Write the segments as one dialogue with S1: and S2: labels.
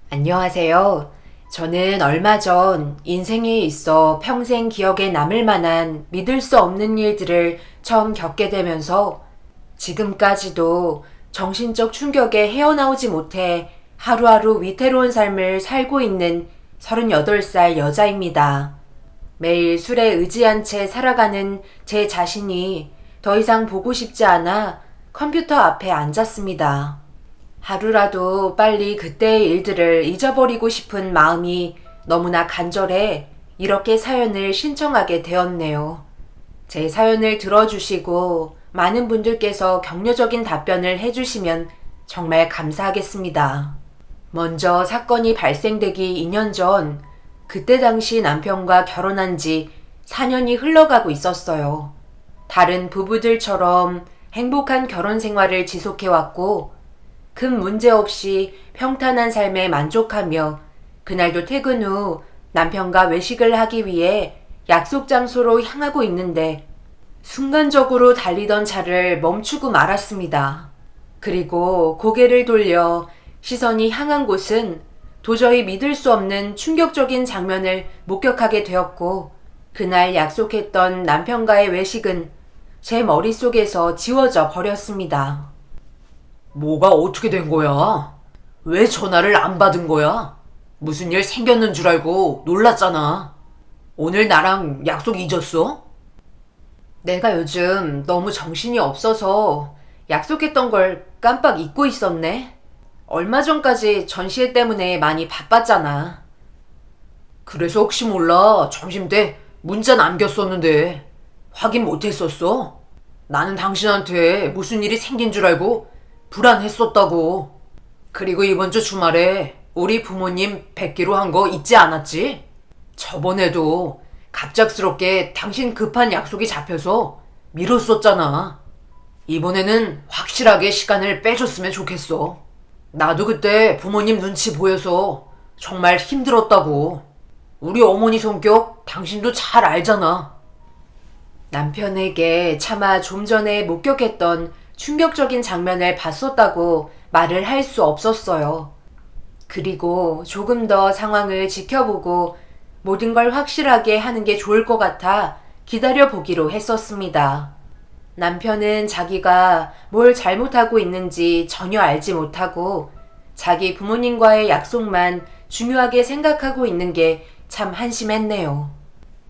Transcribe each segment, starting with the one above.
S1: 안녕하세요. 저는 얼마 전 인생에 있어 평생 기억에 남을 만한 믿을 수 없는 일들을 처음 겪게 되면서 지금까지도 정신적 충격에 헤어나오지 못해 하루하루 위태로운 삶을 살고 있는 38살 여자입니다. 매일 술에 의지한 채 살아가는 제 자신이 더 이상 보고 싶지 않아 컴퓨터 앞에 앉았습니다. 하루라도 빨리 그때의 일들을 잊어버리고 싶은 마음이 너무나 간절해 이렇게 사연을 신청하게 되었네요. 제 사연을 들어주시고 많은 분들께서 격려적인 답변을 해주시면 정말 감사하겠습니다. 먼저 사건이 발생되기 2년 전, 그때 당시 남편과 결혼한 지 4년이 흘러가고 있었어요. 다른 부부들처럼 행복한 결혼 생활을 지속해왔고, 큰 문제 없이 평탄한 삶에 만족하며 그날도 퇴근 후 남편과 외식을 하기 위해 약속 장소로 향하고 있는데 순간적으로 달리던 차를 멈추고 말았습니다. 그리고 고개를 돌려 시선이 향한 곳은 도저히 믿을 수 없는 충격적인 장면을 목격하게 되었고, 그날 약속했던 남편과의 외식은 제 머릿속에서 지워져 버렸습니다.
S2: 뭐가 어떻게 된 거야? 왜 전화를 안 받은 거야? 무슨 일 생겼는 줄 알고 놀랐잖아. 오늘 나랑 약속 잊었어?
S1: 내가 요즘 너무 정신이 없어서 약속했던 걸 깜빡 잊고 있었네. 얼마 전까지 전시회 때문에 많이 바빴잖아.
S2: 그래서 혹시 몰라 점심때 문자 남겼었는데 확인 못했었어? 나는 당신한테 무슨 일이 생긴 줄 알고 불안했었다고. 그리고 이번 주 주말에 우리 부모님 뵙기로 한 거 잊지 않았지? 저번에도 갑작스럽게 당신 급한 약속이 잡혀서 미뤘었잖아. 이번에는 확실하게 시간을 빼줬으면 좋겠어. 나도 그때 부모님 눈치 보여서 정말 힘들었다고. 우리 어머니 성격 당신도 잘 알잖아.
S1: 남편에게 차마 좀 전에 목격했던 충격적인 장면을 봤었다고 말을 할 수 없었어요. 그리고 조금 더 상황을 지켜보고 모든 걸 확실하게 하는 게 좋을 것 같아 기다려보기로 했었습니다. 남편은 자기가 뭘 잘못하고 있는지 전혀 알지 못하고 자기 부모님과의 약속만 중요하게 생각하고 있는 게 참 한심했네요.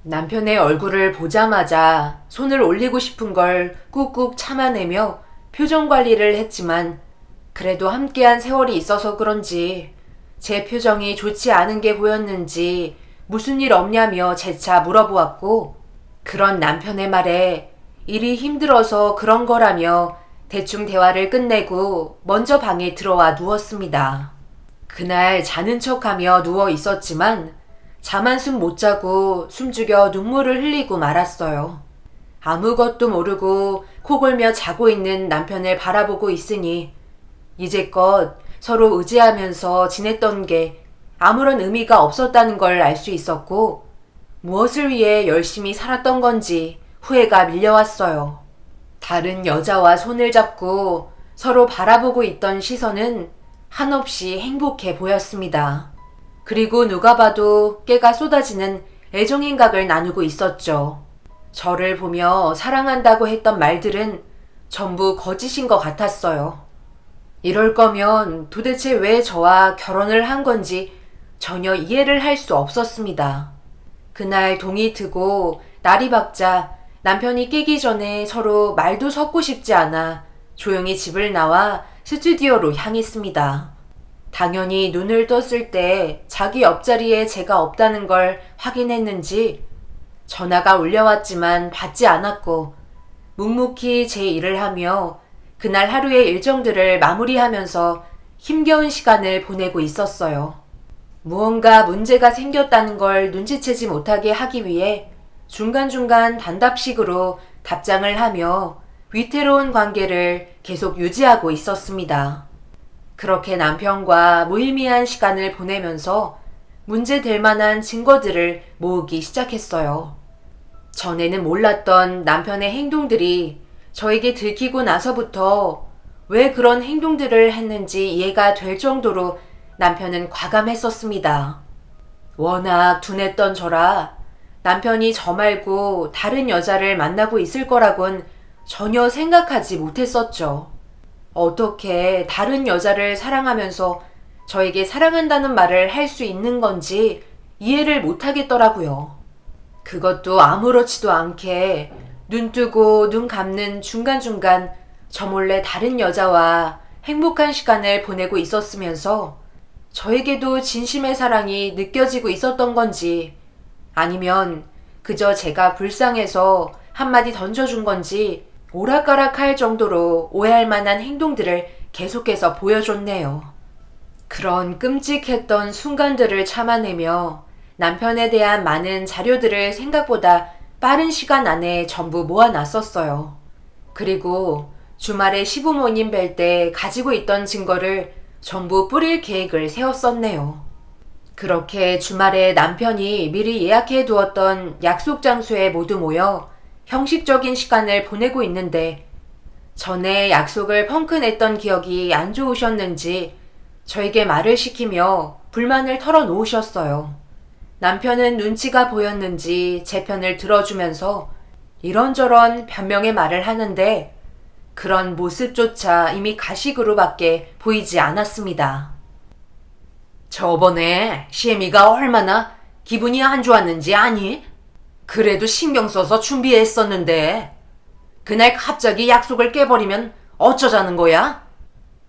S1: 남편의 얼굴을 보자마자 손을 올리고 싶은 걸 꾹꾹 참아내며 표정 관리를 했지만 그래도 함께한 세월이 있어서 그런지 제 표정이 좋지 않은 게 보였는지 무슨 일 없냐며 재차 물어보았고, 그런 남편의 말에 일이 힘들어서 그런 거라며 대충 대화를 끝내고 먼저 방에 들어와 누웠습니다. 그날 자는 척하며 누워 있었지만 잠 한숨 못 자고 숨죽여 눈물을 흘리고 말았어요. 아무것도 모르고 코골며 자고 있는 남편을 바라보고 있으니 이제껏 서로 의지하면서 지냈던 게 아무런 의미가 없었다는 걸 알 수 있었고, 무엇을 위해 열심히 살았던 건지 후회가 밀려왔어요. 다른 여자와 손을 잡고 서로 바라보고 있던 시선은 한없이 행복해 보였습니다. 그리고 누가 봐도 깨가 쏟아지는 애정행각을 나누고 있었죠. 저를 보며 사랑한다고 했던 말들은 전부 거짓인 것 같았어요. 이럴 거면 도대체 왜 저와 결혼을 한 건지 전혀 이해를 할 수 없었습니다. 그날 동이 트고 날이 밝자 남편이 깨기 전에 서로 말도 섞고 싶지 않아 조용히 집을 나와 스튜디오로 향했습니다. 당연히 눈을 떴을 때 자기 옆자리에 제가 없다는 걸 확인했는지 전화가 울려왔지만 받지 않았고 묵묵히 제 일을 하며 그날 하루의 일정들을 마무리하면서 힘겨운 시간을 보내고 있었어요. 무언가 문제가 생겼다는 걸 눈치채지 못하게 하기 위해 중간중간 단답식으로 답장을 하며 위태로운 관계를 계속 유지하고 있었습니다. 그렇게 남편과 무의미한 시간을 보내면서 문제될 만한 증거들을 모으기 시작했어요. 전에는 몰랐던 남편의 행동들이 저에게 들키고 나서부터 왜 그런 행동들을 했는지 이해가 될 정도로 남편은 과감했었습니다. 워낙 둔했던 저라 남편이 저 말고 다른 여자를 만나고 있을 거라곤 전혀 생각하지 못했었죠. 어떻게 다른 여자를 사랑하면서 저에게 사랑한다는 말을 할 수 있는 건지 이해를 못하겠더라고요. 그것도 아무렇지도 않게 눈 뜨고 눈 감는 중간중간 저 몰래 다른 여자와 행복한 시간을 보내고 있었으면서 저에게도 진심의 사랑이 느껴지고 있었던 건지 아니면 그저 제가 불쌍해서 한마디 던져준 건지 오락가락할 정도로 오해할 만한 행동들을 계속해서 보여줬네요. 그런 끔찍했던 순간들을 참아내며 남편에 대한 많은 자료들을 생각보다 빠른 시간 안에 전부 모아놨었어요. 그리고 주말에 시부모님 뵐 때 가지고 있던 증거를 전부 뿌릴 계획을 세웠었네요. 그렇게 주말에 남편이 미리 예약해 두었던 약속 장소에 모두 모여 형식적인 시간을 보내고 있는데 전에 약속을 펑크냈던 기억이 안 좋으셨는지 저에게 말을 시키며 불만을 털어놓으셨어요. 남편은 눈치가 보였는지 제 편을 들어주면서 이런저런 변명의 말을 하는데 그런 모습조차 이미 가식으로밖에 보이지 않았습니다. 저번에 시애미가 얼마나 기분이 안 좋았는지 아니? 그래도 신경 써서 준비했었는데 그날 갑자기 약속을 깨버리면 어쩌자는 거야?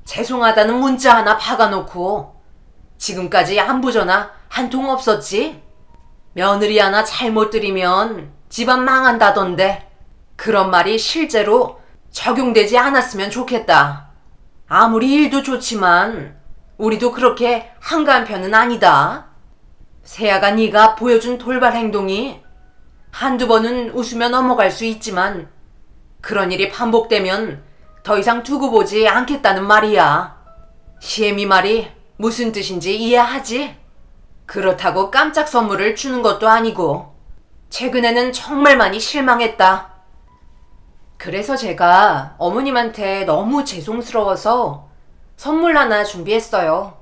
S1: 죄송하다는 문자 하나 박아놓고 지금까지 안부 전화 한 통 없었지? 며느리 하나 잘못 들이면 집안 망한다던데 그런 말이 실제로 적용되지 않았으면 좋겠다. 아무리 일도 좋지만 우리도 그렇게 한가한 편은 아니다. 세아가 네가 보여준 돌발 행동이 한두 번은 웃으며 넘어갈 수 있지만 그런 일이 반복되면 더 이상 두고 보지 않겠다는 말이야. 시애미 말이 무슨 뜻인지 이해하지? 그렇다고 깜짝 선물을 주는 것도 아니고 최근에는 정말 많이 실망했다. 그래서 제가 어머님한테 너무 죄송스러워서 선물 하나 준비했어요.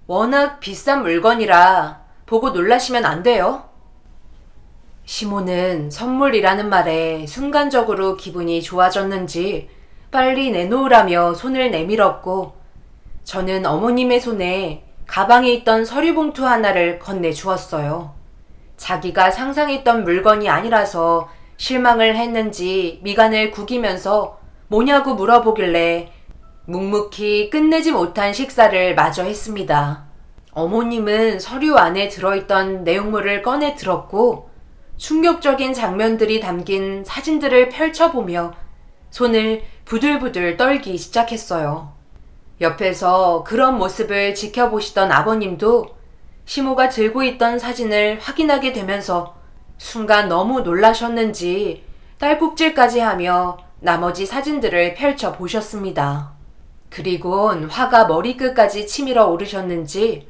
S1: 워낙 비싼 물건이라 보고 놀라시면 안 돼요. 시모는 선물이라는 말에 순간적으로 기분이 좋아졌는지 빨리 내놓으라며 손을 내밀었고 저는 어머님의 손에 가방에 있던 서류 봉투 하나를 건네주었어요. 자기가 상상했던 물건이 아니라서 실망을 했는지 미간을 구기면서 뭐냐고 물어보길래 묵묵히 끝내지 못한 식사를 마저 했습니다. 어머님은 서류 안에 들어있던 내용물을 꺼내 들었고 충격적인 장면들이 담긴 사진들을 펼쳐보며 손을 부들부들 떨기 시작했어요. 옆에서 그런 모습을 지켜보시던 아버님도 시모가 들고 있던 사진을 확인하게 되면서 순간 너무 놀라셨는지 딸꾹질까지 하며 나머지 사진들을 펼쳐보셨습니다. 그리곤 화가 머리끝까지 치밀어 오르셨는지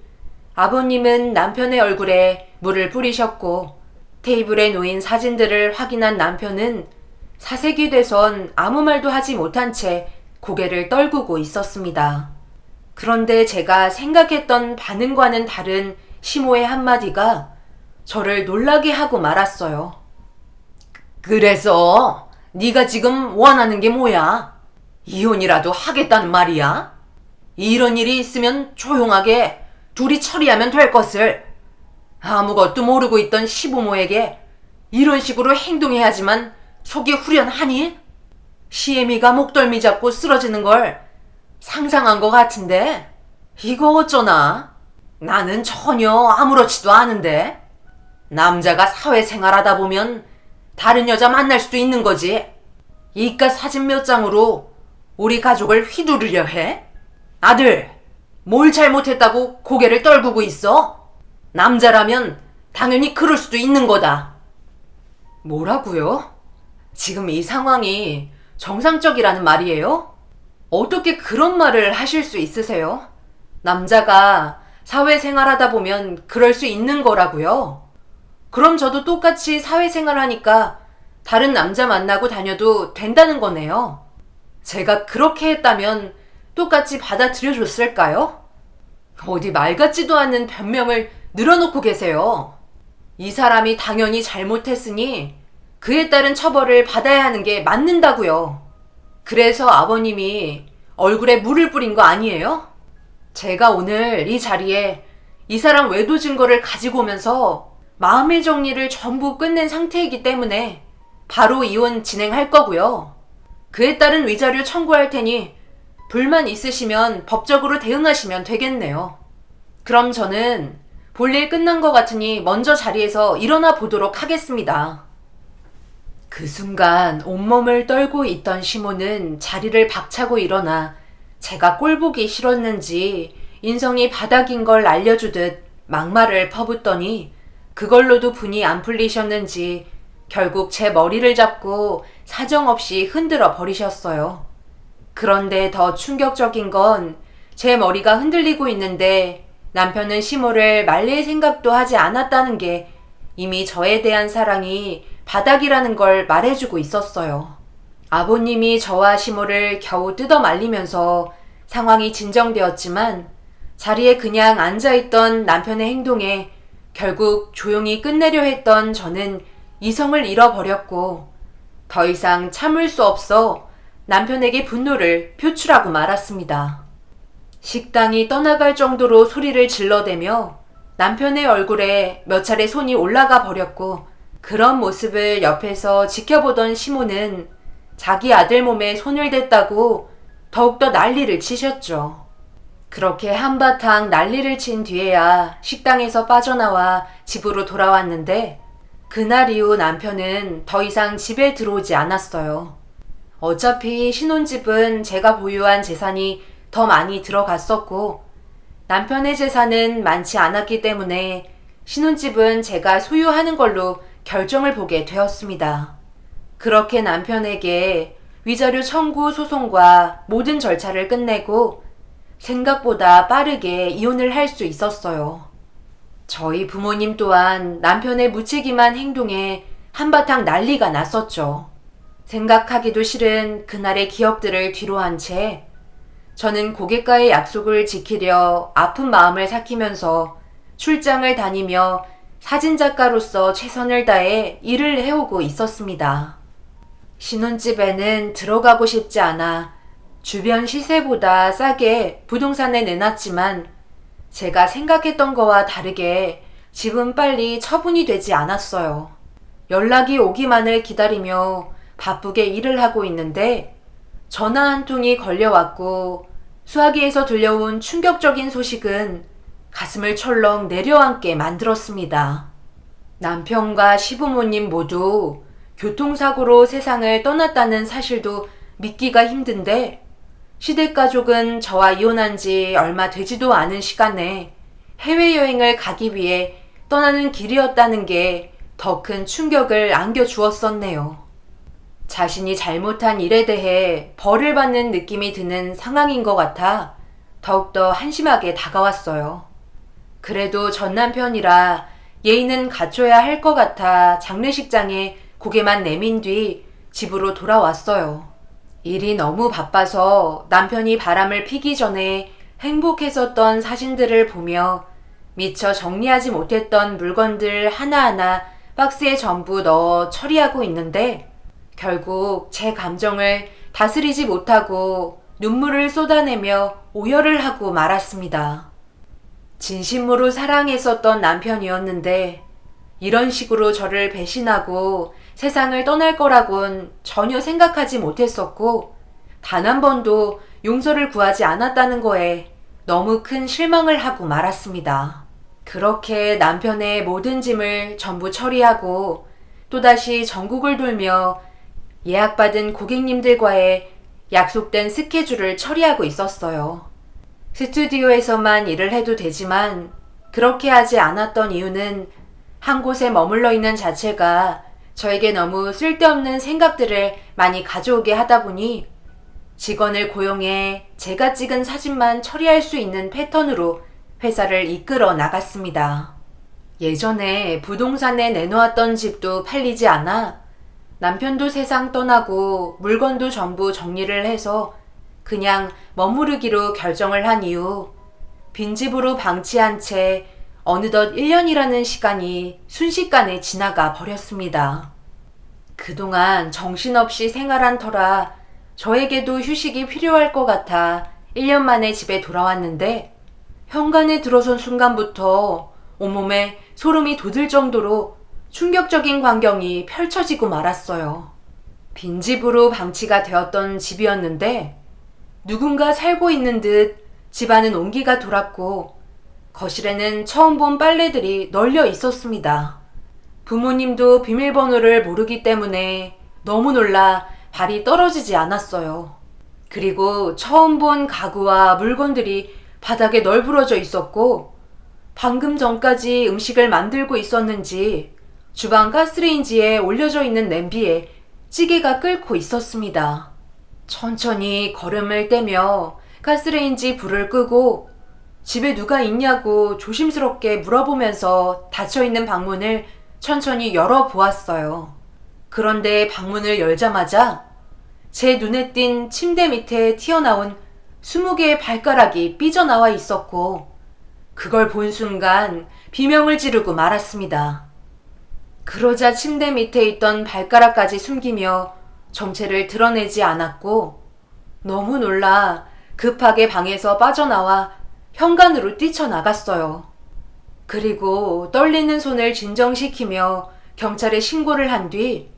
S1: 아버님은 남편의 얼굴에 물을 뿌리셨고 테이블에 놓인 사진들을 확인한 남편은 사색이 돼선 아무 말도 하지 못한 채 고개를 떨구고 있었습니다. 그런데 제가 생각했던 반응과는 다른 시모의 한마디가 저를 놀라게 하고 말았어요. 그래서 네가 지금 원하는 게 뭐야? 이혼이라도 하겠다는 말이야? 이런 일이 있으면 조용하게 둘이 처리하면 될 것을 아무것도 모르고 있던 시부모에게 이런 식으로 행동해야지만 속이 후련하니? 시애미가 목덜미 잡고 쓰러지는 걸 상상한 것 같은데 이거 어쩌나? 나는 전혀 아무렇지도 않은데 남자가 사회생활하다 보면 다른 여자 만날 수도 있는 거지. 이깟 사진 몇 장으로 우리 가족을 휘두르려 해? 아들, 뭘 잘못했다고 고개를 떨구고 있어? 남자라면 당연히 그럴 수도 있는 거다. 뭐라고요? 지금 이 상황이 정상적이라는 말이에요? 어떻게 그런 말을 하실 수 있으세요? 남자가 사회생활하다 보면 그럴 수 있는 거라고요? 그럼 저도 똑같이 사회생활 하니까 다른 남자 만나고 다녀도 된다는 거네요. 제가 그렇게 했다면 똑같이 받아들여 줬을까요?
S2: 어디 말 같지도 않은 변명을 늘어놓고 계세요. 이 사람이 당연히 잘못했으니 그에 따른 처벌을 받아야 하는 게 맞는다고요. 그래서 아버님이 얼굴에 물을 뿌린 거 아니에요? 제가 오늘 이 자리에 이 사람 외도 증거를 가지고 오면서 마음의 정리를 전부 끝낸 상태이기 때문에 바로 이혼 진행할 거고요. 그에 따른 위자료 청구할 테니 불만 있으시면 법적으로 대응하시면 되겠네요. 그럼 저는 볼일 끝난 것 같으니 먼저 자리에서 일어나 보도록 하겠습니다. 그 순간 온몸을 떨고 있던 시모는 자리를 박차고 일어나 제가 꼴보기 싫었는지 인성이 바닥인 걸 알려주듯 막말을 퍼붓더니 그걸로도 분이 안 풀리셨는지 결국 제 머리를 잡고 사정없이 흔들어 버리셨어요. 그런데 더 충격적인 건 제 머리가 흔들리고 있는데 남편은 시모를 말릴 생각도 하지 않았다는 게 이미 저에 대한 사랑이 바닥이라는 걸 말해주고 있었어요. 아버님이 저와 시모를 겨우 뜯어 말리면서 상황이 진정되었지만 자리에 그냥 앉아있던 남편의 행동에 결국 조용히 끝내려 했던 저는 이성을 잃어버렸고 더 이상 참을 수 없어 남편에게 분노를 표출하고 말았습니다. 식당이 떠나갈 정도로 소리를 질러대며 남편의 얼굴에 몇 차례 손이 올라가 버렸고 그런 모습을 옆에서 지켜보던 시모는 자기 아들 몸에 손을 댔다고 더욱더 난리를 치셨죠. 그렇게 한바탕 난리를 친 뒤에야 식당에서 빠져나와 집으로 돌아왔는데 그날 이후 남편은 더 이상 집에 들어오지 않았어요. 어차피 신혼집은 제가 보유한 재산이 더 많이 들어갔었고 남편의 재산은 많지 않았기 때문에 신혼집은 제가 소유하는 걸로 결정을 보게 되었습니다. 그렇게 남편에게 위자료 청구 소송과 모든 절차를 끝내고 생각보다 빠르게 이혼을 할 수 있었어요. 저희 부모님 또한 남편의 무책임한 행동에 한바탕 난리가 났었죠. 생각하기도 싫은 그날의 기억들을 뒤로한 채 저는 고객과의 약속을 지키려 아픈 마음을 삭히면서 출장을 다니며 사진작가로서 최선을 다해 일을 해오고 있었습니다. 신혼집에는 들어가고 싶지 않아 주변 시세보다 싸게 부동산에 내놨지만 제가 생각했던 거와 다르게 집은 빨리 처분이 되지 않았어요. 연락이 오기만을 기다리며 바쁘게 일을 하고 있는데 전화 한 통이 걸려왔고 수화기에서 들려온 충격적인 소식은 가슴을 철렁 내려앉게 만들었습니다. 남편과 시부모님 모두 교통사고로 세상을 떠났다는 사실도 믿기가 힘든데 시댁가족은 저와 이혼한 지 얼마 되지도 않은 시간에 해외여행을 가기 위해 떠나는 길이었다는 게 더 큰 충격을 안겨주었었네요. 자신이 잘못한 일에 대해 벌을 받는 느낌이 드는 상황인 것 같아 더욱더 한심하게 다가왔어요. 그래도 전 남편이라 예의는 갖춰야 할 것 같아 장례식장에 고개만 내민 뒤 집으로 돌아왔어요. 일이 너무 바빠서 남편이 바람을 피기 전에 행복했었던 사진들을 보며 미처 정리하지 못했던 물건들 하나하나 박스에 전부 넣어 처리하고 있는데 결국 제 감정을 다스리지 못하고 눈물을 쏟아내며 오열을 하고 말았습니다. 진심으로 사랑했었던 남편이었는데 이런 식으로 저를 배신하고 세상을 떠날 거라곤 전혀 생각하지 못했었고 단 한 번도 용서를 구하지 않았다는 거에 너무 큰 실망을 하고 말았습니다. 그렇게 남편의 모든 짐을 전부 처리하고 또다시 전국을 돌며 예약받은 고객님들과의 약속된 스케줄을 처리하고 있었어요. 스튜디오에서만 일을 해도 되지만 그렇게 하지 않았던 이유는 한 곳에 머물러 있는 자체가 저에게 너무 쓸데없는 생각들을 많이 가져오게 하다 보니 직원을 고용해 제가 찍은 사진만 처리할 수 있는 패턴으로 회사를 이끌어 나갔습니다. 예전에 부동산에 내놓았던 집도 팔리지 않아 남편도 세상 떠나고 물건도 전부 정리를 해서 그냥 머무르기로 결정을 한 이후
S1: 빈집으로 방치한 채 어느덧 1년이라는 시간이 순식간에 지나가 버렸습니다. 그동안 정신없이 생활한 터라 저에게도 휴식이 필요할 것 같아 1년 만에 집에 돌아왔는데 현관에 들어선 순간부터 온몸에 소름이 돋을 정도로 충격적인 광경이 펼쳐지고 말았어요. 빈집으로 방치가 되었던 집이었는데 누군가 살고 있는 듯 집안은 온기가 돌았고 거실에는 처음 본 빨래들이 널려 있었습니다. 부모님도 비밀번호를 모르기 때문에 너무 놀라 발이 떨어지지 않았어요. 그리고 처음 본 가구와 물건들이 바닥에 널브러져 있었고 방금 전까지 음식을 만들고 있었는지 주방 가스레인지에 올려져 있는 냄비에 찌개가 끓고 있었습니다. 천천히 걸음을 떼며 가스레인지 불을 끄고 집에 누가 있냐고 조심스럽게 물어보면서 닫혀있는 방문을 천천히 열어보았어요. 그런데 방문을 열자마자 제 눈에 띈 침대 밑에 튀어나온 20개의 발가락이 삐져나와 있었고 그걸 본 순간 비명을 지르고 말았습니다. 그러자 침대 밑에 있던 발가락까지 숨기며 정체를 드러내지 않았고 너무 놀라 급하게 방에서 빠져나와 현관으로 뛰쳐나갔어요. 그리고 떨리는 손을 진정시키며 경찰에 신고를 한 뒤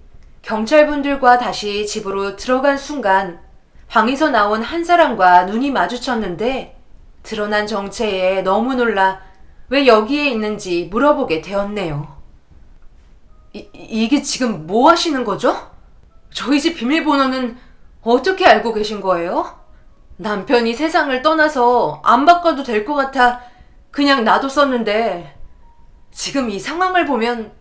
S1: 경찰분들과 다시 집으로 들어간 순간 방에서 나온 한 사람과 눈이 마주쳤는데 드러난 정체에 너무 놀라 왜 여기에 있는지 물어보게 되었네요. 이게 지금 뭐 하시는 거죠? 저희 집 비밀번호는 어떻게 알고 계신 거예요? 남편이 세상을 떠나서 안 바꿔도 될 것 같아 그냥 놔뒀었는데 지금 이 상황을 보면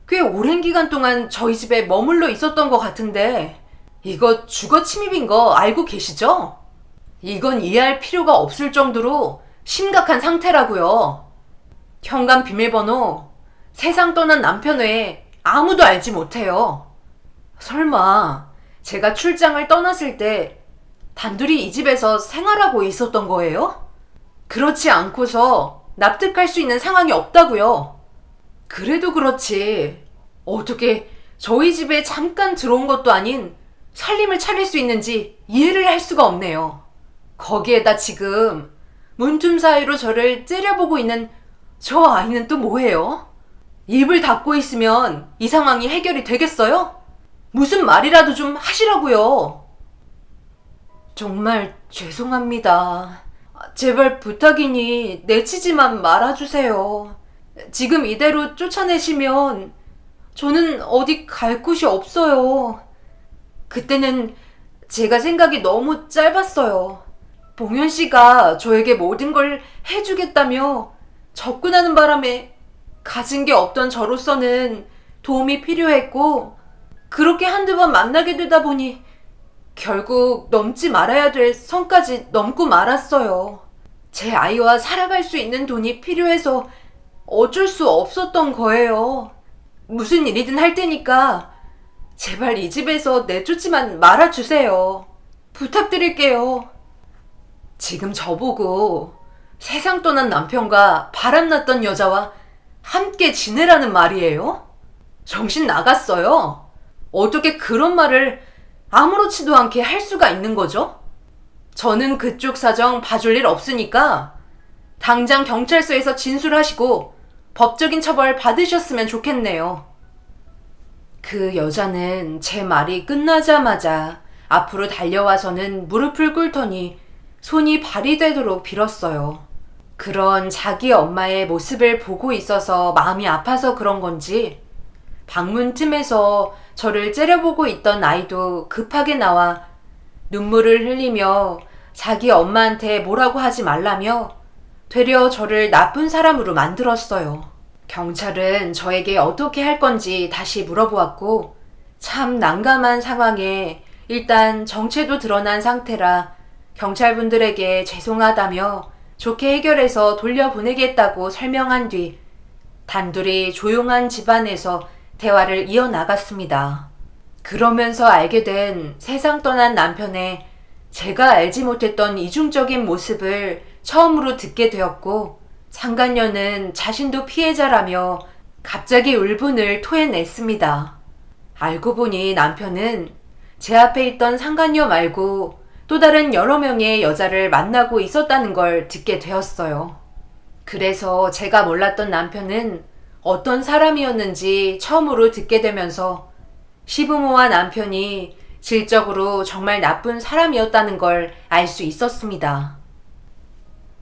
S1: 꽤 오랜 기간 동안 저희 집에 머물러 있었던 것 같은데 이거 주거 침입인 거 알고 계시죠? 이건 이해할 필요가 없을 정도로 심각한 상태라고요. 현관 비밀번호 세상 떠난 남편 외에 아무도 알지 못해요. 설마 제가 출장을 떠났을 때 단둘이 이 집에서 생활하고 있었던 거예요? 그렇지 않고서 납득할 수 있는 상황이 없다고요. 그래도 그렇지 어떻게 저희 집에 잠깐 들어온 것도 아닌 살림을 차릴 수 있는지 이해를 할 수가 없네요. 거기에다 지금 문틈 사이로 저를 째려보고 있는 저 아이는 또 뭐예요? 입을 닫고 있으면 이 상황이 해결이 되겠어요? 무슨 말이라도 좀 하시라고요. 정말 죄송합니다. 제발 부탁이니 내치지만 말아주세요. 지금 이대로 쫓아내시면 저는 어디 갈 곳이 없어요. 그때는 제가 생각이 너무 짧았어요. 봉현 씨가 저에게 모든 걸 해주겠다며 접근하는 바람에 가진 게 없던 저로서는 도움이 필요했고 그렇게 한두 번 만나게 되다 보니 결국 넘지 말아야 될 선까지 넘고 말았어요. 제 아이와 살아갈 수 있는 돈이 필요해서 어쩔 수 없었던 거예요. 무슨 일이든 할 테니까 제발 이 집에서 내쫓지만 말아주세요. 부탁드릴게요. 지금 저보고 세상 떠난 남편과 바람났던 여자와 함께 지내라는 말이에요? 정신 나갔어요. 어떻게 그런 말을 아무렇지도 않게 할 수가 있는 거죠? 저는 그쪽 사정 봐줄 일 없으니까 당장 경찰서에서 진술하시고 법적인 처벌 받으셨으면 좋겠네요. 그 여자는 제 말이 끝나자마자 앞으로 달려와서는 무릎을 꿇더니 손이 발이 되도록 빌었어요. 그런 자기 엄마의 모습을 보고 있어서 마음이 아파서 그런 건지 방문 틈에서 저를 째려보고 있던 아이도 급하게 나와 눈물을 흘리며 자기 엄마한테 뭐라고 하지 말라며 되려 저를 나쁜 사람으로 만들었어요. 경찰은 저에게 어떻게 할 건지 다시 물어보았고 참 난감한 상황에 일단 정체도 드러난 상태라 경찰분들에게 죄송하다며 좋게 해결해서 돌려보내겠다고 설명한 뒤 단둘이 조용한 집안에서 대화를 이어나갔습니다. 그러면서 알게 된 세상 떠난 남편의 제가 알지 못했던 이중적인 모습을 처음으로 듣게 되었고 상간녀는 자신도 피해자라며 갑자기 울분을 토해냈습니다. 알고 보니 남편은 제 앞에 있던 상간녀 말고 또 다른 여러 명의 여자를 만나고 있었다는 걸 듣게 되었어요. 그래서 제가 몰랐던 남편은 어떤 사람이었는지 처음으로 듣게 되면서 시부모와 남편이 질적으로 정말 나쁜 사람이었다는 걸 알 수 있었습니다.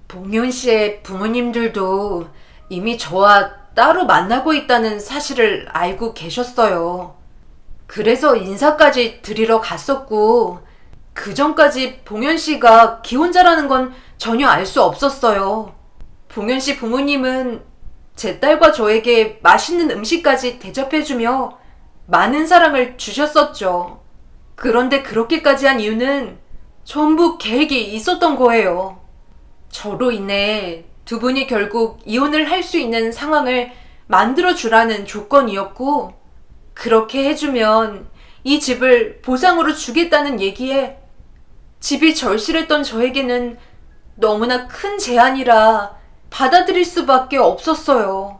S1: 봉윤 씨의 부모님들도 이미 저와 따로 만나고 있다는 사실을 알고 계셨어요. 그래서 인사까지 드리러 갔었고, 그 전까지 봉현 씨가 기혼자라는 건 전혀 알 수 없었어요. 봉현 씨 부모님은 제 딸과 저에게 맛있는 음식까지 대접해주며 많은 사랑을 주셨었죠. 그런데 그렇게까지 한 이유는 전부 계획이 있었던 거예요. 저로 인해 두 분이 결국 이혼을 할 수 있는 상황을 만들어주라는 조건이었고, 그렇게 해주면 이 집을 보상으로 주겠다는 얘기에 집이 절실했던 저에게는 너무나 큰 제안이라 받아들일 수밖에 없었어요.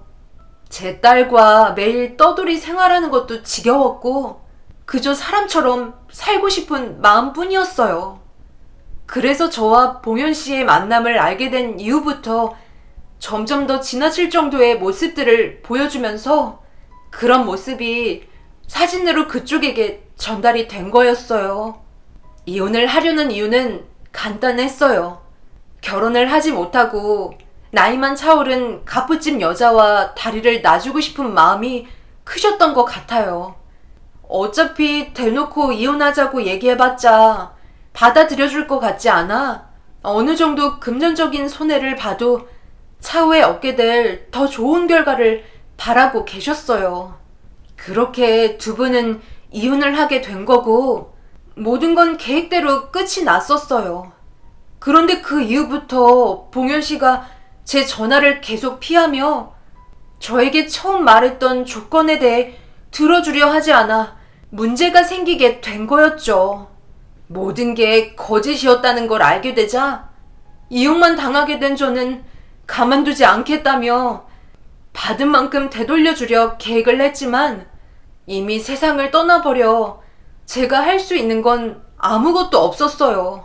S1: 제 딸과 매일 떠돌이 생활하는 것도 지겨웠고 그저 사람처럼 살고 싶은 마음뿐이었어요. 그래서 저와 봉현 씨의 만남을 알게 된 이후부터 점점 더 지나칠 정도의 모습들을 보여주면서 그런 모습이 사진으로 그쪽에게 전달이 된 거였어요. 이혼을 하려는 이유는 간단했어요. 결혼을 하지 못하고 나이만 차오른 가부집 여자와 다리를 놔주고 싶은 마음이 크셨던 것 같아요. 어차피 대놓고 이혼하자고 얘기해봤자 받아들여줄 것 같지 않아 어느 정도 금전적인 손해를 봐도 차후에 얻게 될 더 좋은 결과를 바라고 계셨어요. 그렇게 두 분은 이혼을 하게 된 거고 모든 건 계획대로 끝이 났었어요. 그런데 그 이후부터 봉현 씨가 제 전화를 계속 피하며 저에게 처음 말했던 조건에 대해 들어주려 하지 않아 문제가 생기게 된 거였죠. 모든 게 거짓이었다는 걸 알게 되자 이혼만 당하게 된 저는 가만두지 않겠다며 받은 만큼 되돌려주려 계획을 했지만 이미 세상을 떠나버려 제가 할 수 있는 건 아무것도 없었어요.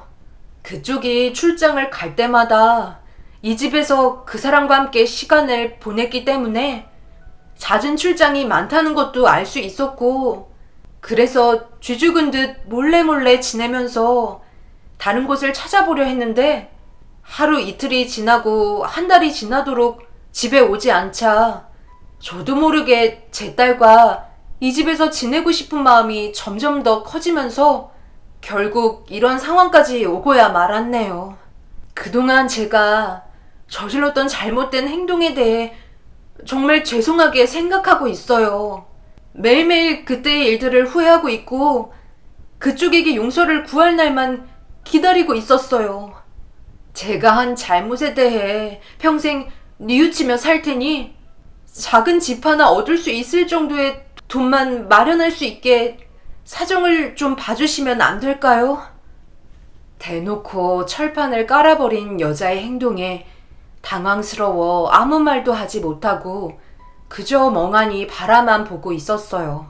S1: 그쪽이 출장을 갈 때마다 이 집에서 그 사람과 함께 시간을 보냈기 때문에 잦은 출장이 많다는 것도 알 수 있었고 그래서 쥐죽은 듯 몰래 지내면서 다른 곳을 찾아보려 했는데 하루 이틀이 지나고 한 달이 지나도록 집에 오지 않자 저도 모르게 제 딸과 이 집에서 지내고 싶은 마음이 점점 더 커지면서 결국 이런 상황까지 오고야 말았네요. 그동안 제가 저질렀던 잘못된 행동에 대해 정말 죄송하게 생각하고 있어요. 매일매일 그때의 일들을 후회하고 있고 그쪽에게 용서를 구할 날만 기다리고 있었어요. 제가 한 잘못에 대해 평생 뉘우치며 살 테니 작은 집 하나 얻을 수 있을 정도의 돈만 마련할 수 있게 사정을 좀 봐주시면 안 될까요? 대놓고 철판을 깔아버린 여자의 행동에 당황스러워 아무 말도 하지 못하고 그저 멍하니 바라만 보고 있었어요.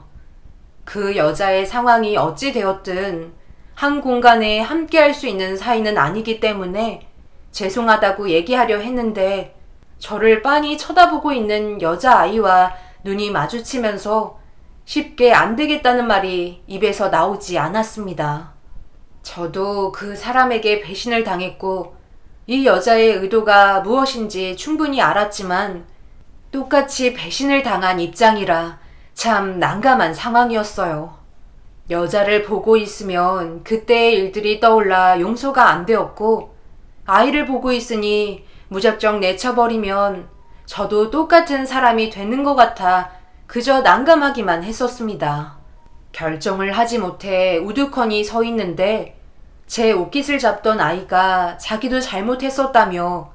S1: 그 여자의 상황이 어찌 되었든 한 공간에 함께 할 수 있는 사이는 아니기 때문에 죄송하다고 얘기하려 했는데 저를 빤히 쳐다보고 있는 여자아이와 눈이 마주치면서 쉽게 안 되겠다는 말이 입에서 나오지 않았습니다. 저도 그 사람에게 배신을 당했고 이 여자의 의도가 무엇인지 충분히 알았지만 똑같이 배신을 당한 입장이라 참 난감한 상황이었어요. 여자를 보고 있으면 그때의 일들이 떠올라 용서가 안 되었고 아이를 보고 있으니 무작정 내쳐버리면 저도 똑같은 사람이 되는 것 같아 그저 난감하기만 했었습니다. 결정을 하지 못해 우두커니 서 있는데 제 옷깃을 잡던 아이가 자기도 잘못했었다며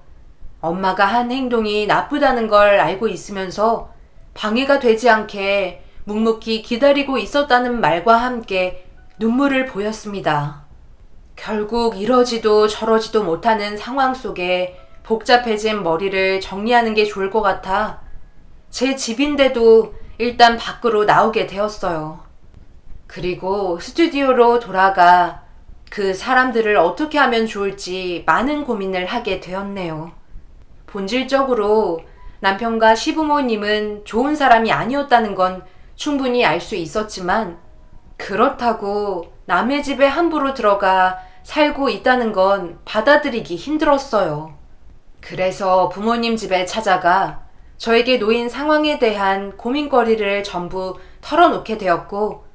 S1: 엄마가 한 행동이 나쁘다는 걸 알고 있으면서 방해가 되지 않게 묵묵히 기다리고 있었다는 말과 함께 눈물을 보였습니다. 결국 이러지도 저러지도 못하는 상황 속에 복잡해진 머리를 정리하는 게 좋을 것 같아 제 집인데도 일단 밖으로 나오게 되었어요. 그리고 스튜디오로 돌아가 그 사람들을 어떻게 하면 좋을지 많은 고민을 하게 되었네요. 본질적으로 남편과 시부모님은 좋은 사람이 아니었다는 건 충분히 알 수 있었지만 그렇다고 남의 집에 함부로 들어가 살고 있다는 건 받아들이기 힘들었어요. 그래서 부모님 집에 찾아가 저에게 놓인 상황에 대한 고민거리를 전부 털어놓게 되었고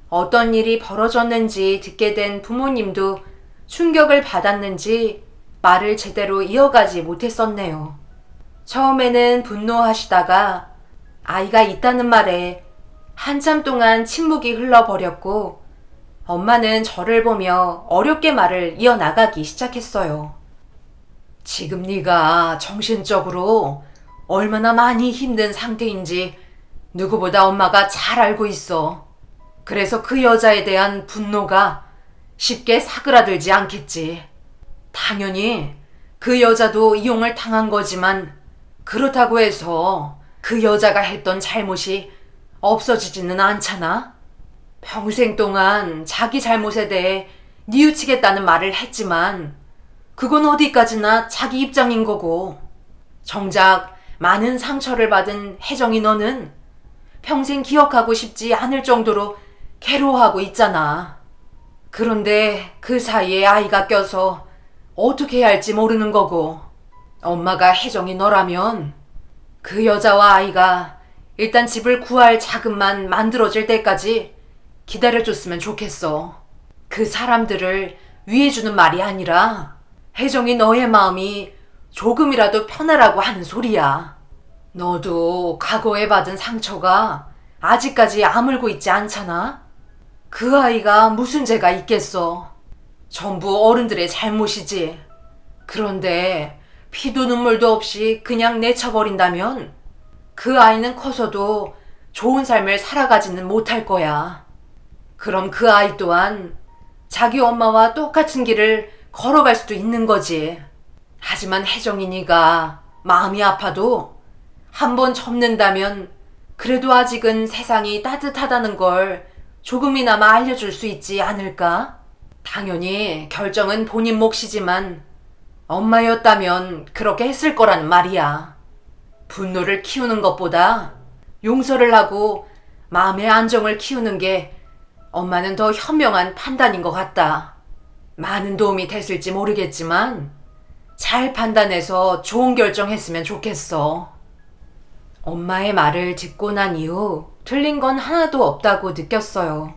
S1: 어떤 일이 벌어졌는지 듣게 된 부모님도 충격을 받았는지 말을 제대로 이어가지 못했었네요. 처음에는 분노하시다가 아이가 있다는 말에 한참 동안 침묵이 흘러버렸고 엄마는 저를 보며 어렵게 말을 이어나가기 시작했어요. 지금 네가 정신적으로 얼마나 많이 힘든 상태인지 누구보다 엄마가 잘 알고 있어. 그래서 그 여자에 대한 분노가 쉽게 사그라들지 않겠지. 당연히 그 여자도 이용을 당한 거지만 그렇다고 해서 그 여자가 했던 잘못이 없어지지는 않잖아. 평생 동안 자기 잘못에 대해 뉘우치겠다는 말을 했지만 그건 어디까지나 자기 입장인 거고 정작 많은 상처를 받은 혜정이 너는 평생 기억하고 싶지 않을 정도로 괴로워하고 있잖아. 그런데 그 사이에 아이가 껴서 어떻게 해야 할지 모르는 거고 엄마가 혜정이 너라면 그 여자와 아이가 일단 집을 구할 자금만 만들어질 때까지 기다려줬으면 좋겠어. 그 사람들을 위해주는 말이 아니라 혜정이 너의 마음이 조금이라도 편하라고 하는 소리야. 너도 과거에 받은 상처가 아직까지 아물고 있지 않잖아? 그 아이가 무슨 죄가 있겠어. 전부 어른들의 잘못이지. 그런데 피도 눈물도 없이 그냥 내쳐버린다면 그 아이는 커서도 좋은 삶을 살아가지는 못할 거야. 그럼 그 아이 또한 자기 엄마와 똑같은 길을 걸어갈 수도 있는 거지. 하지만 혜정이 네가 마음이 아파도 한번 접는다면 그래도 아직은 세상이 따뜻하다는 걸 조금이나마 알려줄 수 있지 않을까? 당연히 결정은 본인 몫이지만 엄마였다면 그렇게 했을 거라는 말이야. 분노를 키우는 것보다 용서를 하고 마음의 안정을 키우는 게 엄마는 더 현명한 판단인 것 같다. 많은 도움이 됐을지 모르겠지만 잘 판단해서 좋은 결정했으면 좋겠어. 엄마의 말을 듣고 난 이후 틀린 건 하나도 없다고 느꼈어요.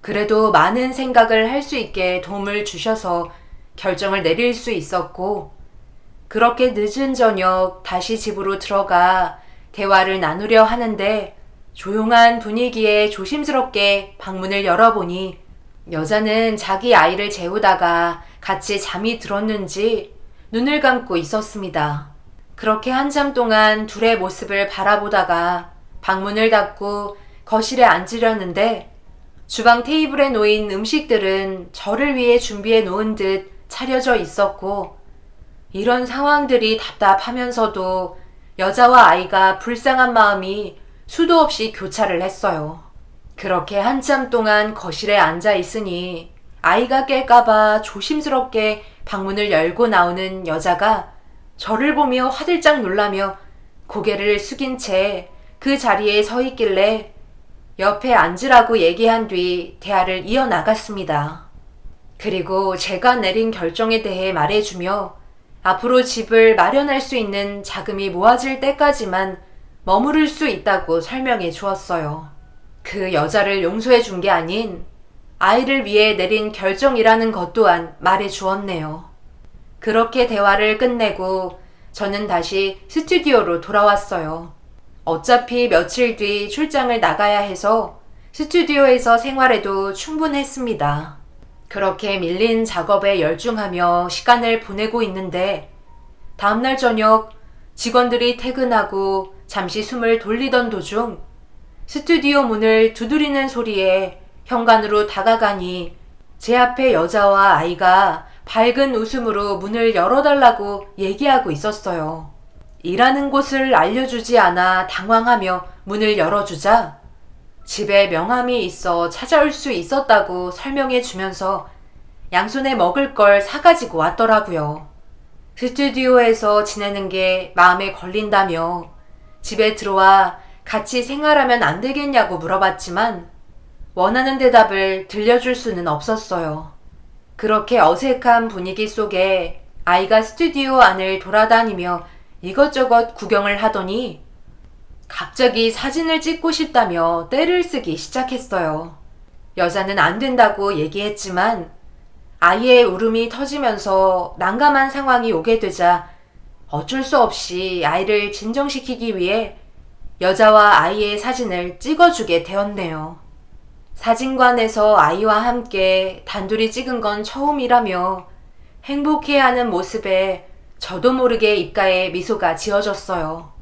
S1: 그래도 많은 생각을 할 수 있게 도움을 주셔서 결정을 내릴 수 있었고 그렇게 늦은 저녁 다시 집으로 들어가 대화를 나누려 하는데 조용한 분위기에 조심스럽게 방문을 열어보니 여자는 자기 아이를 재우다가 같이 잠이 들었는지 눈을 감고 있었습니다. 그렇게 한참 동안 둘의 모습을 바라보다가 방문을 닫고 거실에 앉으려는데 주방 테이블에 놓인 음식들은 저를 위해 준비해 놓은 듯 차려져 있었고 이런 상황들이 답답하면서도 여자와 아이가 불쌍한 마음이 수도 없이 교차를 했어요. 그렇게 한참 동안 거실에 앉아 있으니 아이가 깰까봐 조심스럽게 방문을 열고 나오는 여자가 저를 보며 화들짝 놀라며 고개를 숙인 채 그 자리에 서 있길래 옆에 앉으라고 얘기한 뒤 대화를 이어나갔습니다. 그리고 제가 내린 결정에 대해 말해주며 앞으로 집을 마련할 수 있는 자금이 모아질 때까지만 머무를 수 있다고 설명해 주었어요. 그 여자를 용서해 준 게 아닌 아이를 위해 내린 결정이라는 것 또한 말해 주었네요. 그렇게 대화를 끝내고 저는 다시 스튜디오로 돌아왔어요. 어차피 며칠 뒤 출장을 나가야 해서 스튜디오에서 생활해도 충분했습니다. 그렇게 밀린 작업에 열중하며 시간을 보내고 있는데 다음날 저녁 직원들이 퇴근하고 잠시 숨을 돌리던 도중 스튜디오 문을 두드리는 소리에 현관으로 다가가니 제 앞에 여자와 아이가 밝은 웃음으로 문을 열어달라고 얘기하고 있었어요. 일하는 곳을 알려주지 않아 당황하며 문을 열어주자 집에 명함이 있어 찾아올 수 있었다고 설명해 주면서 양손에 먹을 걸 사가지고 왔더라고요. 스튜디오에서 지내는 게 마음에 걸린다며 집에 들어와 같이 생활하면 안 되겠냐고 물어봤지만 원하는 대답을 들려줄 수는 없었어요. 그렇게 어색한 분위기 속에 아이가 스튜디오 안을 돌아다니며 이것저것 구경을 하더니 갑자기 사진을 찍고 싶다며 떼를 쓰기 시작했어요. 여자는 안 된다고 얘기했지만 아이의 울음이 터지면서 난감한 상황이 오게 되자 어쩔 수 없이 아이를 진정시키기 위해 여자와 아이의 사진을 찍어주게 되었네요. 사진관에서 아이와 함께 단둘이 찍은 건 처음이라며 행복해하는 모습에 저도 모르게 입가에 미소가 지어졌어요.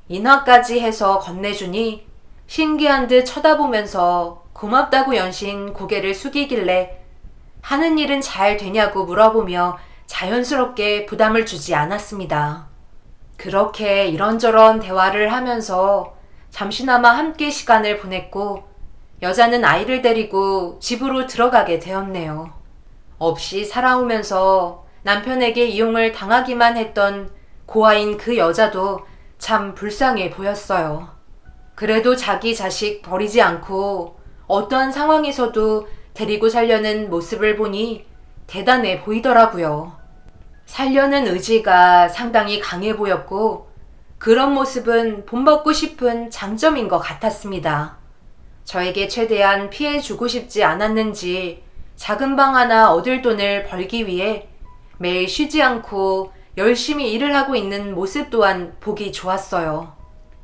S1: 인화까지 해서 건네주니 신기한 듯 쳐다보면서 고맙다고 연신 고개를 숙이길래 하는 일은 잘 되냐고 물어보며 자연스럽게 부담을 주지 않았습니다. 그렇게 이런저런 대화를 하면서 잠시나마 함께 시간을 보냈고 여자는 아이를 데리고 집으로 들어가게 되었네요. 없이 살아오면서 남편에게 이용을 당하기만 했던 고아인 그 여자도 참 불쌍해 보였어요. 그래도 자기 자식 버리지 않고 어떠한 상황에서도 데리고 살려는 모습을 보니 대단해 보이더라고요. 살려는 의지가 상당히 강해 보였고 그런 모습은 본받고 싶은 장점인 것 같았습니다. 저에게 최대한 피해 주고 싶지 않았는지 작은 방 하나 얻을 돈을 벌기 위해 매일 쉬지 않고 열심히 일을 하고 있는 모습 또한 보기 좋았어요.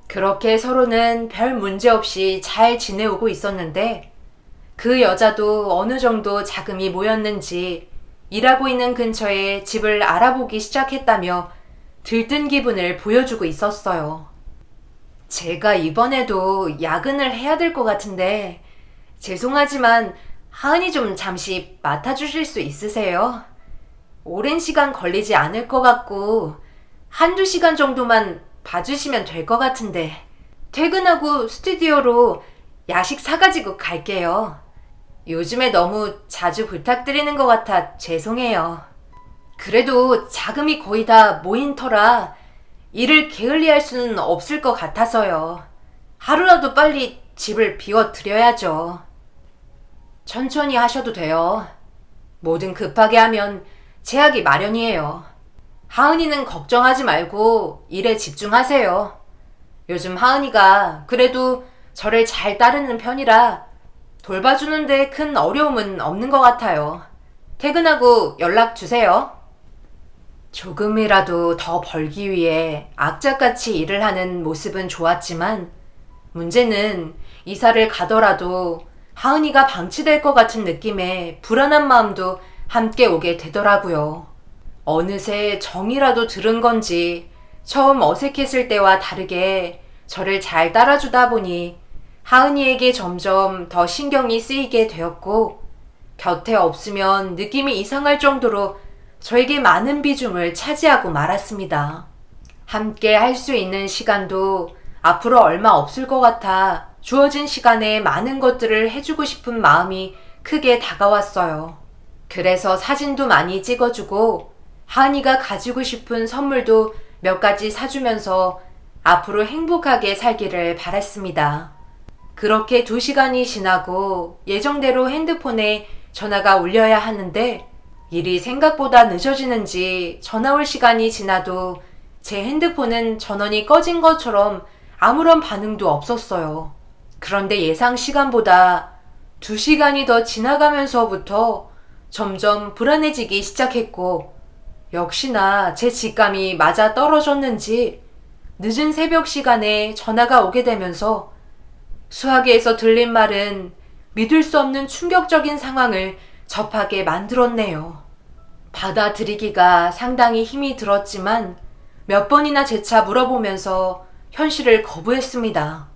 S1: 그렇게 서로는 별 문제 없이 잘 지내오고 있었는데 그 여자도 어느 정도 자금이 모였는지 일하고 있는 근처에 집을 알아보기 시작했다며 들뜬 기분을 보여주고 있었어요. 제가 이번에도 야근을 해야 될 것 같은데 죄송하지만 하은이 좀 잠시 맡아주실 수 있으세요? 오랜 시간 걸리지 않을 것 같고 한두 시간 정도만 봐주시면 될 것 같은데 퇴근하고 스튜디오로 야식 사가지고 갈게요. 요즘에 너무 자주 부탁드리는 것 같아 죄송해요. 그래도 자금이 거의 다 모인 터라 일을 게을리할 수는 없을 것 같아서요. 하루라도 빨리 집을 비워드려야죠. 천천히 하셔도 돼요. 뭐든 급하게 하면 제약이 마련이에요. 하은이는 걱정하지 말고 일에 집중하세요. 요즘 하은이가 그래도 저를 잘 따르는 편이라 돌봐주는데 큰 어려움은 없는 것 같아요. 퇴근하고 연락 주세요. 조금이라도 더 벌기 위해 악착같이 일을 하는 모습은 좋았지만 문제는 이사를 가더라도 하은이가 방치될 것 같은 느낌에 불안한 마음도 함께 오게 되더라고요. 어느새 정이라도 들은 건지 처음 어색했을 때와 다르게 저를 잘 따라주다 보니 하은이에게 점점 더 신경이 쓰이게 되었고 곁에 없으면 느낌이 이상할 정도로 저에게 많은 비중을 차지하고 말았습니다. 함께 할 수 있는 시간도 앞으로 얼마 없을 것 같아 주어진 시간에 많은 것들을 해주고 싶은 마음이 크게 다가왔어요. 그래서 사진도 많이 찍어주고 하은이가 가지고 싶은 선물도 몇 가지 사주면서 앞으로 행복하게 살기를 바랐습니다. 그렇게 2시간이 지나고 예정대로 핸드폰에 전화가 울려야 하는데 일이 생각보다 늦어지는지 전화 올 시간이 지나도 제 핸드폰은 전원이 꺼진 것처럼 아무런 반응도 없었어요. 그런데 예상 시간보다 2시간이 더 지나가면서부터 점점 불안해지기 시작했고 역시나 제 직감이 맞아 떨어졌는지 늦은 새벽 시간에 전화가 오게 되면서 수화기에서 들린 말은 믿을 수 없는 충격적인 상황을 접하게 만들었네요. 받아들이기가 상당히 힘이 들었지만 몇 번이나 재차 물어보면서 현실을 거부했습니다.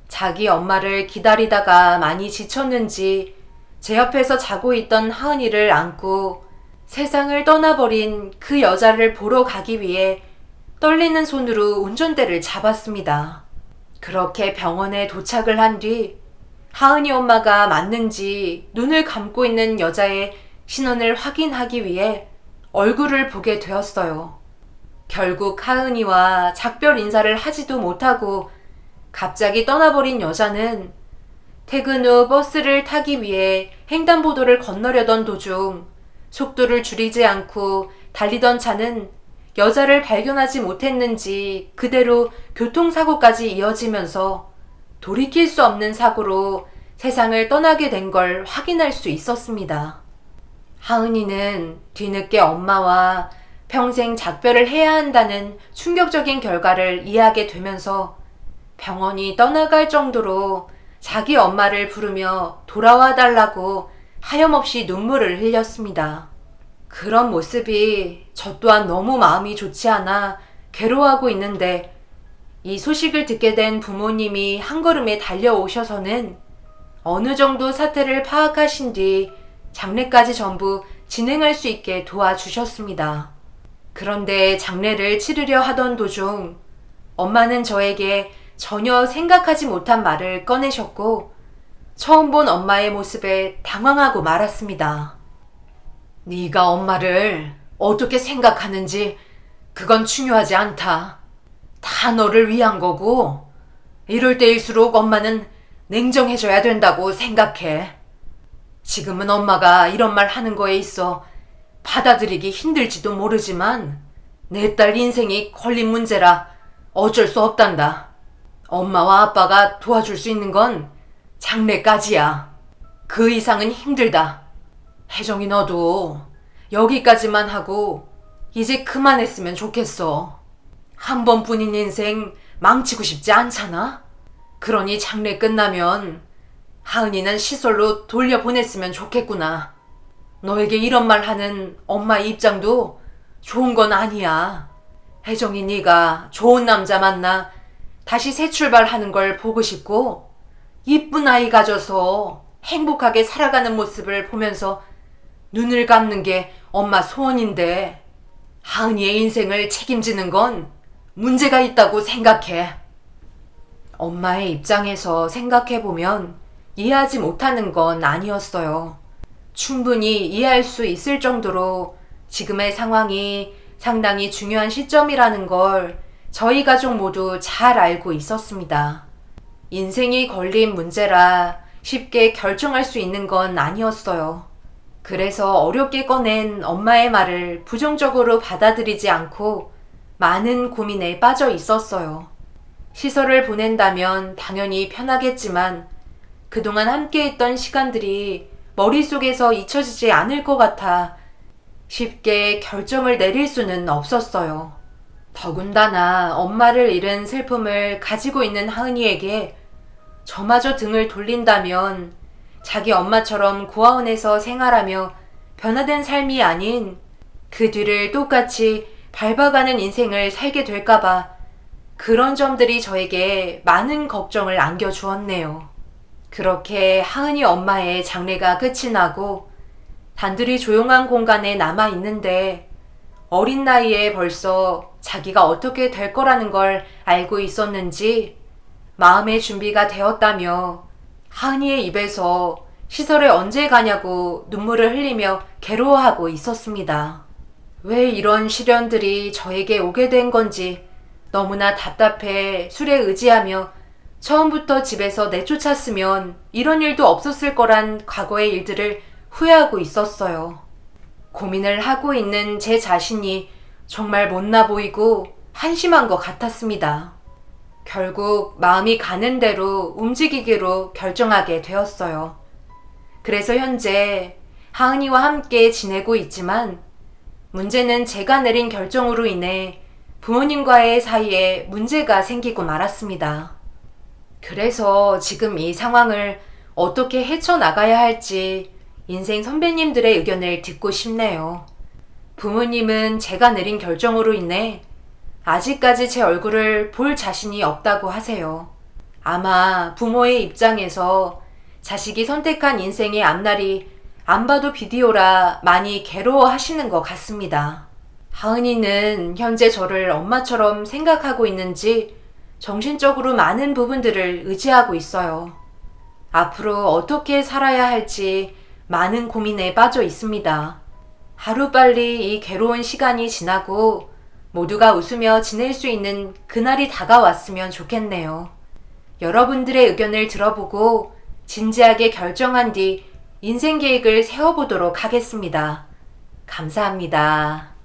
S1: 자기 엄마를 기다리다가 많이 지쳤는지 제 옆에서 자고 있던 하은이를 안고 세상을 떠나버린 그 여자를 보러 가기 위해 떨리는 손으로 운전대를 잡았습니다. 그렇게 병원에 도착을 한 뒤 하은이 엄마가 맞는지 눈을 감고 있는 여자의 신원을 확인하기 위해 얼굴을 보게 되었어요. 결국 하은이와 작별 인사를 하지도 못하고 갑자기 떠나버린 여자는 퇴근 후 버스를 타기 위해 횡단보도를 건너려던 도중 속도를 줄이지 않고 달리던 차는 여자를 발견하지 못했는지 그대로 교통사고까지 이어지면서 돌이킬 수 없는 사고로 세상을 떠나게 된 걸 확인할 수 있었습니다. 하은이는 뒤늦게 엄마와 평생 작별을 해야 한다는 충격적인 결과를 이해하게 되면서 병원이 떠나갈 정도로 자기 엄마를 부르며 돌아와 달라고 하염없이 눈물을 흘렸습니다. 그런 모습이 저 또한 너무 마음이 좋지 않아 괴로워하고 있는데 이 소식을 듣게 된 부모님이 한 걸음에 달려오셔서는 어느 정도 사태를 파악하신 뒤 장례까지 전부 진행할 수 있게 도와주셨습니다. 그런데 장례를 치르려 하던 도중 엄마는 저에게 전혀 생각하지 못한 말을 꺼내셨고 처음 본 엄마의 모습에 당황하고 말았습니다. 네가 엄마를 어떻게 생각하는지 그건 중요하지 않다. 다 너를 위한 거고 이럴 때일수록 엄마는 냉정해져야 된다고 생각해. 지금은 엄마가 이런 말 하는 거에 있어 받아들이기 힘들지도 모르지만 내 딸 인생이 걸린 문제라 어쩔 수 없단다. 엄마와 아빠가 도와줄 수 있는 건 장래까지야. 그 이상은 힘들다. 혜정이 너도 여기까지만 하고 이제 그만했으면 좋겠어. 한 번뿐인 인생 망치고 싶지 않잖아? 그러니 장례 끝나면 하은이는 시설로 돌려보냈으면 좋겠구나. 너에게 이런 말 하는 엄마의 입장도 좋은 건 아니야. 혜정이 네가 좋은 남자 만나 다시 새 출발하는 걸 보고 싶고 이쁜 아이 가져서 행복하게 살아가는 모습을 보면서 눈을 감는 게 엄마 소원인데 하은이의 인생을 책임지는 건 문제가 있다고 생각해. 엄마의 입장에서 생각해보면 이해하지 못하는 건 아니었어요. 충분히 이해할 수 있을 정도로 지금의 상황이 상당히 중요한 시점이라는 걸 저희 가족 모두 잘 알고 있었습니다. 인생이 걸린 문제라 쉽게 결정할 수 있는 건 아니었어요. 그래서 어렵게 꺼낸 엄마의 말을 부정적으로 받아들이지 않고 많은 고민에 빠져 있었어요. 시설을 보낸다면 당연히 편하겠지만 그동안 함께했던 시간들이 머릿속에서 잊혀지지 않을 것 같아 쉽게 결정을 내릴 수는 없었어요. 더군다나 엄마를 잃은 슬픔을 가지고 있는 하은이에게 저마저 등을 돌린다면 자기 엄마처럼 고아원에서 생활하며 변화된 삶이 아닌 그 뒤를 똑같이 밟아가는 인생을 살게 될까봐 그런 점들이 저에게 많은 걱정을 안겨주었네요. 그렇게 하은이 엄마의 장례가 끝이 나고 단둘이 조용한 공간에 남아있는데 어린 나이에 벌써 자기가 어떻게 될 거라는 걸 알고 있었는지 마음의 준비가 되었다며 하은이의 입에서 시설에 언제 가냐고 눈물을 흘리며 괴로워하고 있었습니다. 왜 이런 시련들이 저에게 오게 된 건지 너무나 답답해 술에 의지하며 처음부터 집에서 내쫓았으면 이런 일도 없었을 거란 과거의 일들을 후회하고 있었어요. 고민을 하고 있는 제 자신이 정말 못나 보이고 한심한 것 같았습니다. 결국 마음이 가는 대로 움직이기로 결정하게 되었어요. 그래서 현재 하은이와 함께 지내고 있지만 문제는 제가 내린 결정으로 인해 부모님과의 사이에 문제가 생기고 말았습니다. 그래서 지금 이 상황을 어떻게 헤쳐나가야 할지 인생 선배님들의 의견을 듣고 싶네요. 부모님은 제가 내린 결정으로 인해 아직까지 제 얼굴을 볼 자신이 없다고 하세요. 아마 부모의 입장에서 자식이 선택한 인생의 앞날이 안 봐도 비디오라 많이 괴로워하시는 것 같습니다. 하은이는 현재 저를 엄마처럼 생각하고 있는지 정신적으로 많은 부분들을 의지하고 있어요. 앞으로 어떻게 살아야 할지 많은 고민에 빠져 있습니다. 하루빨리 이 괴로운 시간이 지나고 모두가 웃으며 지낼 수 있는 그날이 다가왔으면 좋겠네요. 여러분들의 의견을 들어보고 진지하게 결정한 뒤 인생 계획을 세워보도록 하겠습니다. 감사합니다.